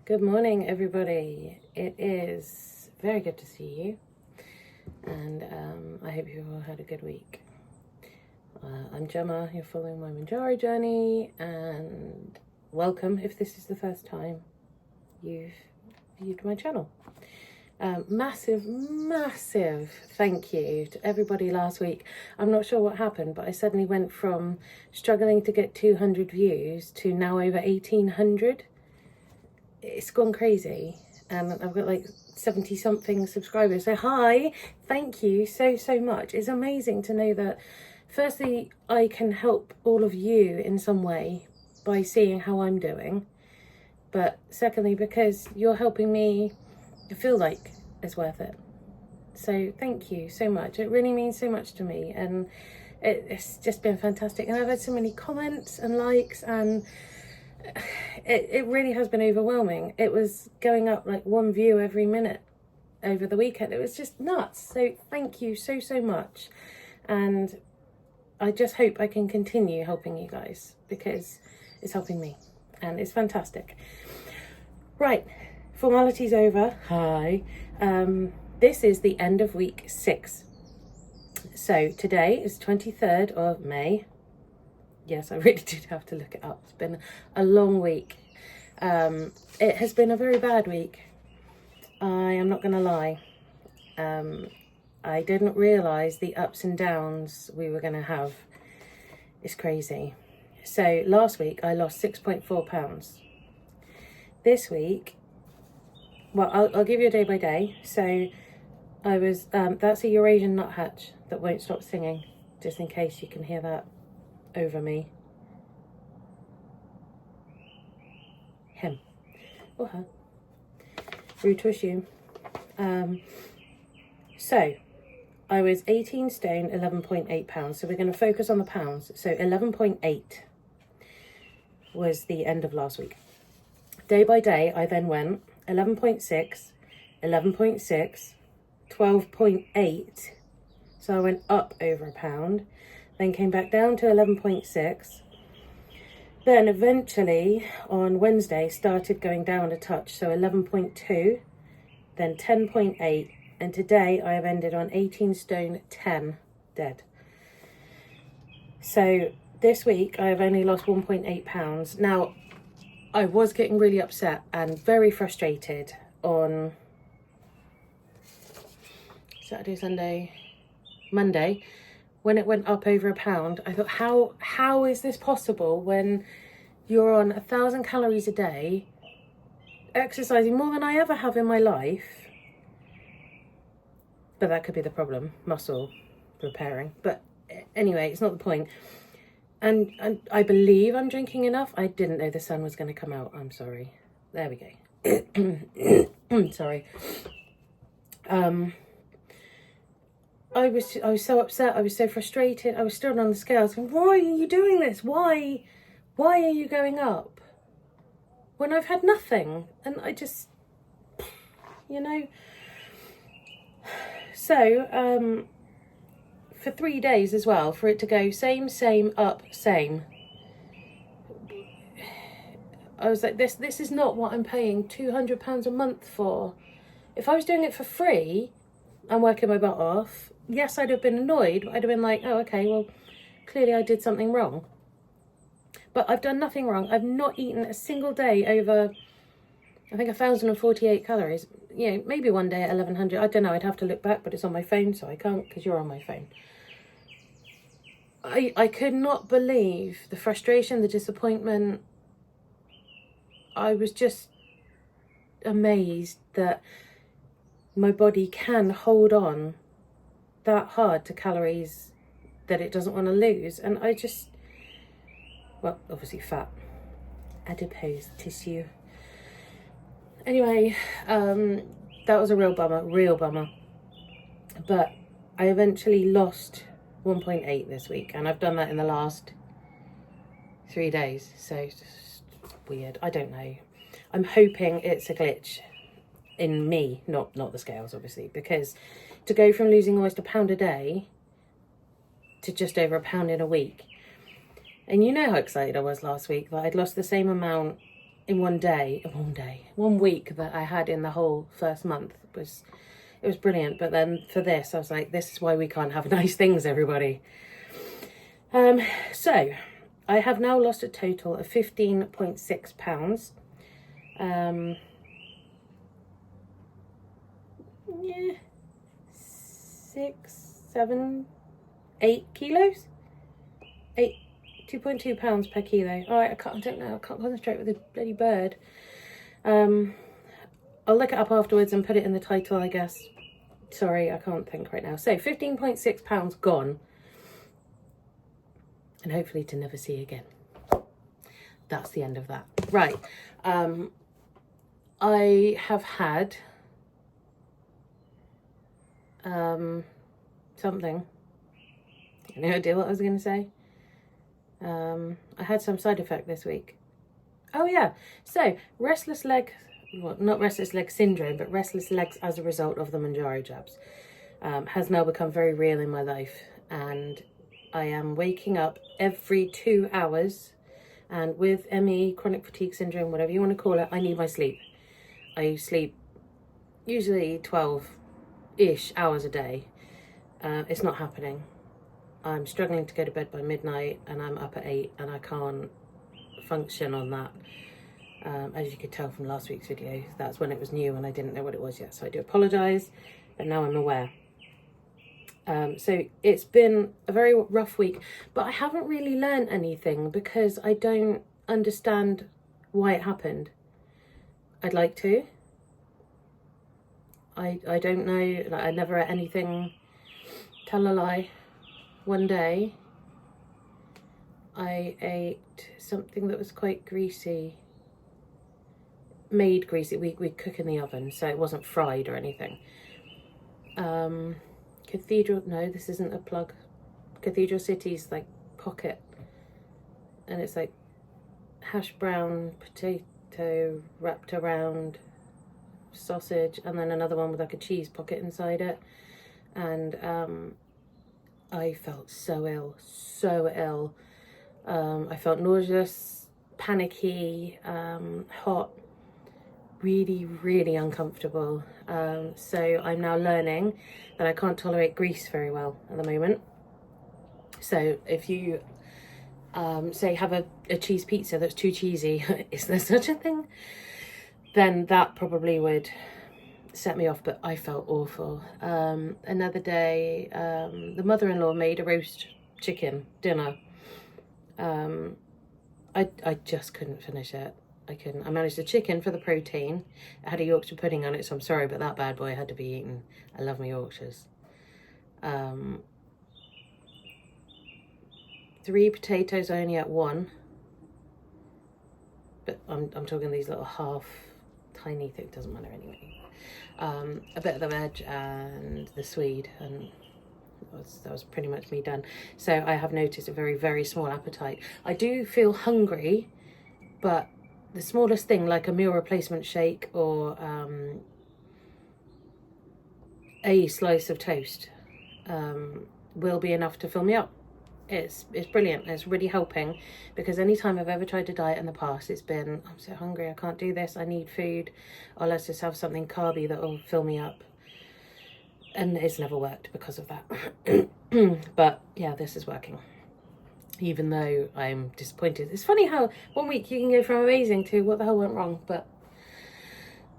Good morning, everybody. It is very good to see you, and I hope you all had a good week. I'm Gemma, you're following my Mounjaro journey, and welcome if this is the first time you've viewed my channel. Massive thank you to everybody last week. I'm not sure what happened, but I suddenly went from struggling to get 200 views to now over 1,800. It's gone crazy, and I've got like 70 something subscribers. So hi, thank you so much. It's amazing to know that firstly I can help all of you in some way by seeing how I'm doing, but secondly because you're helping me feel like it's worth it. So thank you so much. It really means so much to me, and it's just been fantastic. And I've had so many comments and likes, and it really has been overwhelming. It was going up like 1 view every minute over the weekend. It was just nuts. So thank you so much, and I just hope I can continue helping you guys because it's helping me and it's fantastic. Right, formalities over. Hi. This is the end of week 6. So today is 23rd of May. Yes, I really did have to look it up. It's been a long week. It has been a very bad week. I am not going to lie. I didn't realise the ups and downs we were going to have. It's crazy. So last week I lost 6.4 pounds. This week, well, I'll give you a day by day. So I was, that's a Eurasian nuthatch that won't stop singing, just in case you can hear that over me. Him or her. Rude to assume. So I was 18 stone, 11.8 pounds. So we're going to focus on the pounds. So 11.8 was the end of last week. Day by day, I then went 11.6, 11.6, 12.8. So I went up over a pound. Then came back down to 11.6. Then eventually on Wednesday started going down a touch, so 11.2, then 10.8, and today I have ended on 18 stone 10 dead. So this week I have only lost 1.8 pounds. Now I was getting really upset and very frustrated on Saturday, Sunday, Monday, when it went up over a pound. I thought, how is this possible when you're on 1,000 calories a day, exercising more than I ever have in my life? But that could be the problem, muscle repairing. But anyway, it's not the point. And I believe I'm drinking enough. I didn't know the sun was going to come out. I'm sorry. There we go. Sorry. I was so upset. I was so frustrated. I was still on the scales going, why are you doing this? Why are you going up when I've had nothing? And I just, you know. So for 3 days as well, for it to go same, up, same. I was like, this is not what I'm paying £200 a month for. If I was doing it for free and working my butt off, yes, I'd have been annoyed. I'd have been like, oh, okay, well, clearly I did something wrong. But I've done nothing wrong. I've not eaten a single day over, I think, 1,048 calories. You know, maybe one day at 1,100. I don't know. I'd have to look back, but it's on my phone, so I can't because you're on my phone. I could not believe the frustration, the disappointment. I was just amazed that my body can hold on that hard to calories that it doesn't want to lose. And I just, well, obviously fat, adipose tissue. Anyway, that was a real bummer. But I eventually lost 1.8 this week, and I've done that in the last 3 days. So it's just weird. I don't know. I'm hoping it's a glitch in me, not the scales, obviously, because to go from losing almost £1 a day to just over £1 in a week, and you know how excited I was last week that I'd lost the same amount in one week that I had in the whole first month. It was brilliant. But then for this, I was like, this is why we can't have nice things, everybody. So I have now lost a total of 15.6 pounds. Yeah, 6, 7, 8 kilos. 2.2 pounds per kilo. All right, I don't know. I can't concentrate with a bloody bird. I'll look it up afterwards and put it in the title, I guess. Sorry, I can't think right now. So 15.6 pounds gone. And hopefully to never see again. That's the end of that. Right. I have had something. No idea what I was going to say. I had some side effect this week. Oh yeah, so restless leg, well, not restless leg syndrome, but restless legs as a result of the Mounjaro jabs has now become very real in my life, and I am waking up every 2 hours, and with ME, chronic fatigue syndrome, whatever you want to call it, I need my sleep. I sleep usually 12-ish hours a day. It's not happening. I'm struggling to go to bed by midnight, and I'm up at 8, and I can't function on that. As you could tell from last week's video, that's when it was new and I didn't know what it was yet, so I do apologise, but now I'm aware. So it's been a very rough week, but I haven't really learned anything because I don't understand why it happened. I'd like to. I don't know, like, I never ate anything, tell a lie. One day I ate something that was quite greasy, made greasy. We cook in the oven, so it wasn't fried or anything. Cathedral, no, this isn't a plug. Cathedral City's like pocket, and it's like hash brown potato wrapped around sausage, and then another one with like a cheese pocket inside it. And I felt so ill. I felt nauseous, panicky, hot, really uncomfortable. So I'm now learning that I can't tolerate grease very well at the moment. So if you say have a cheese pizza that's too cheesy, is there such a thing? Then that probably would set me off, but I felt awful. Another day, the mother-in-law made a roast chicken dinner. I just couldn't finish it. I couldn't. I managed the chicken for the protein. It had a Yorkshire pudding on it, so I'm sorry, but that bad boy had to be eaten. I love my Yorkshires. 3 potatoes, I only ate 1. But I'm talking these little half tiny things, doesn't matter anyway. A bit of the veg and the swede, and that was pretty much me done. So I have noticed a very small appetite. I do feel hungry, but the smallest thing, like a meal replacement shake or a slice of toast, will be enough to fill me up. It's brilliant. It's really helping, because anytime I've ever tried to diet in the past, it's been, I'm so hungry, I can't do this, I need food, or let's just have something carby that will fill me up. And it's never worked because of that. But yeah, this is working, even though I'm disappointed. It's funny how 1 week you can go from amazing to what the hell went wrong. But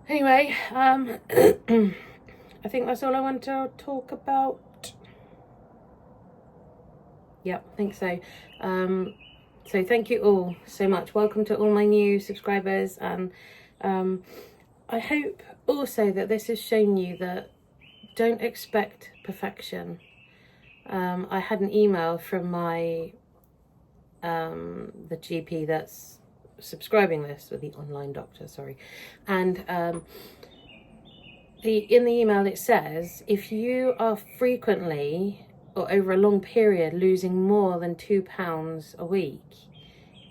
anyway, I think that's all I want to talk about. Yep, I think so. So thank you all so much. Welcome to all my new subscribers, and I hope also that this has shown you that don't expect perfection. I had an email from my the GP that's subscribing this, or the online doctor, sorry, and in the email it says, if you are frequently or over a long period losing more than 2 pounds a week,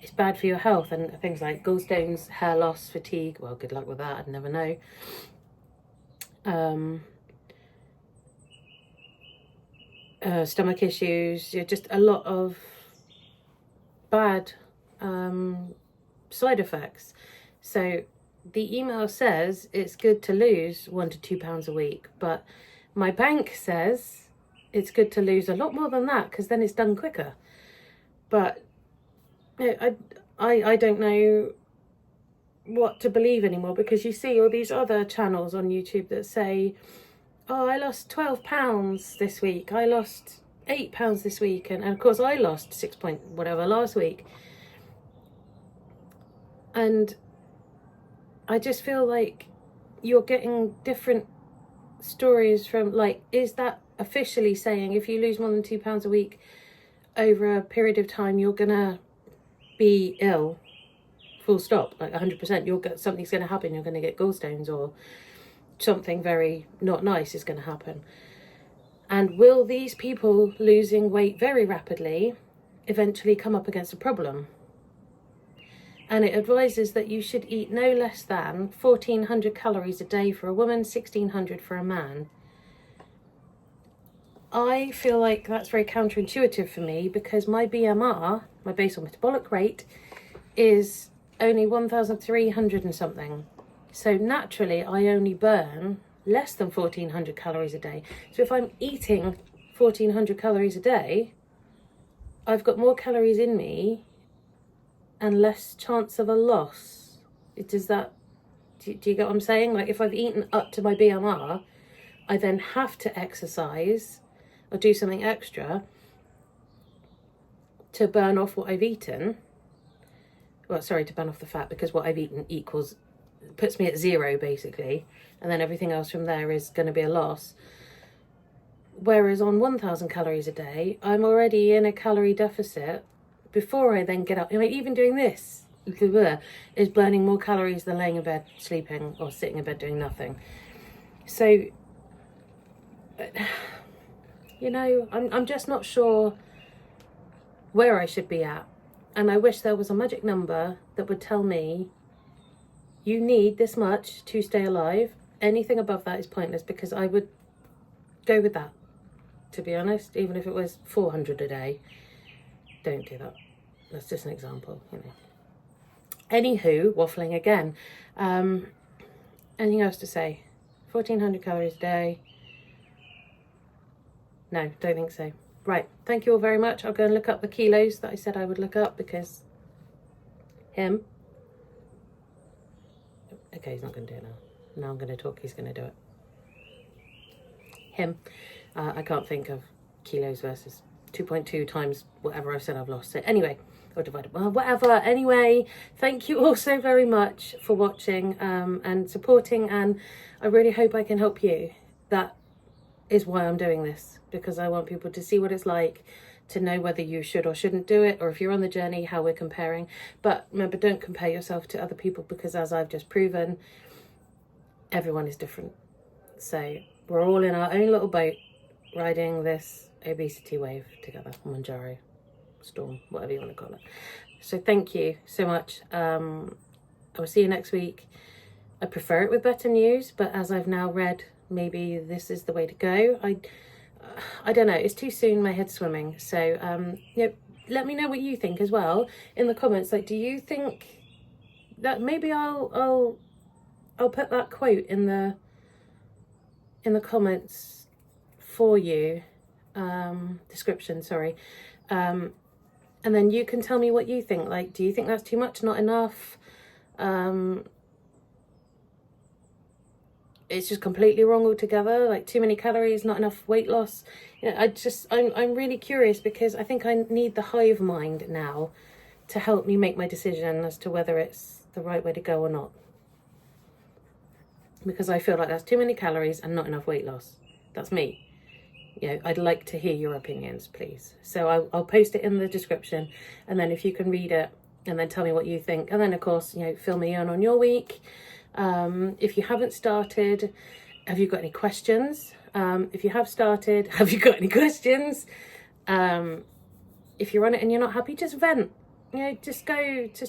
it's bad for your health. And things like gallstones, hair loss, fatigue, well, good luck with that, I'd never know. Stomach issues, just a lot of bad side effects. So the email says it's good to lose 1 to 2 pounds a week, but my bank says it's good to lose a lot more than that because then it's done quicker. But I don't know what to believe anymore, because you see all these other channels on YouTube that say, oh, I lost 12 pounds this week, I lost 8 pounds this week, and of course I lost 6 point whatever last week. And I just feel like you're getting different stories from, like, is that officially saying if you lose more than 2 pounds a week over a period of time, you're gonna be ill, full stop, like 100%, something's gonna happen, you're gonna get gallstones, or something very not nice is gonna happen? And will these people losing weight very rapidly eventually come up against a problem? And it advises that you should eat no less than 1,400 calories a day for a woman, 1,600 for a man. I feel like that's very counterintuitive for me, because my BMR, my basal metabolic rate, is only 1,300 and something. So naturally, I only burn less than 1,400 calories a day. So if I'm eating 1,400 calories a day, I've got more calories in me and less chance of a loss. Do you get what I'm saying? Like, if I've eaten up to my BMR, I then have to exercise or do something extra to burn off what I've eaten. Well, sorry, to burn off the fat, because what I've eaten puts me at 0 basically, and then everything else from there is going to be a loss. Whereas on 1,000 calories a day, I'm already in a calorie deficit before I then get up. I mean, even doing this is burning more calories than laying in bed, sleeping, or sitting in bed doing nothing. So, you know, I'm just not sure where I should be at. And I wish there was a magic number that would tell me, you need this much to stay alive. Anything above that is pointless, because I would go with that, to be honest, even if it was 400 a day. Don't do that. That's just an example, you know. Anywho, waffling again. Anything else to say? 1,400 calories a day. No, don't think so. Right, thank you all very much. I'll go and look up the kilos that I said I would look up, because him. Okay, he's not going to do it now. Now I'm going to talk, he's going to do it. Him. I can't think of kilos versus 2.2 times whatever I've said I've lost. So anyway, or divided, well, whatever. Anyway, thank you all so very much for watching and supporting, and I really hope I can help you. That is why I'm doing this, because I want people to see what it's like, to know whether you should or shouldn't do it, or if you're on the journey, how we're comparing. But remember, don't compare yourself to other people, because as I've just proven, everyone is different. So we're all in our own little boat, riding this obesity wave together, Mounjaro storm, whatever you want to call it. So thank you so much. I will see you next week. I prefer it with better news, but as I've now read, maybe this is the way to go. I don't know, it's too soon, my head's swimming. So yeah, let me know what you think as well in the comments. Like, do you think that maybe I'll put that quote in the comments for you, description, sorry, and then you can tell me what you think. Like, do you think that's too much, not enough? It's just completely wrong altogether, like too many calories, not enough weight loss. You know, I'm really curious, because I think I need the hive mind now to help me make my decision as to whether it's the right way to go or not. Because I feel like that's too many calories and not enough weight loss. That's me. You know, I'd like to hear your opinions, please. So I'll post it in the description, and then if you can read it and then tell me what you think. And then, of course, you know, fill me in on your week. If you haven't started, have you got any questions? If you have started, have you got any questions? If you're on it and you're not happy, just vent. You know, just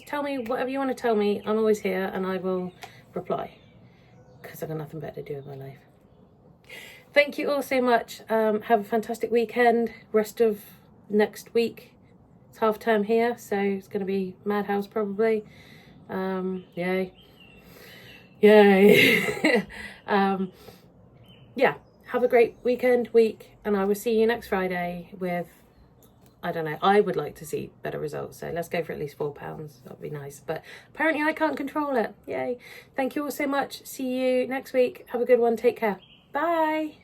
tell me whatever you want to tell me. I'm always here and I will reply, because I've got nothing better to do with my life. Thank you all so much. Have a fantastic weekend. Rest of next week. It's half term here, so it's going to be madhouse probably. Yay. Yay. Yeah, have a great week, and I will see you next Friday with, I don't know, I would like to see better results, so let's go for at least £4. That would be nice, but apparently I can't control it. Yay. Thank you all so much. See you next week. Have a good one. Take care. Bye.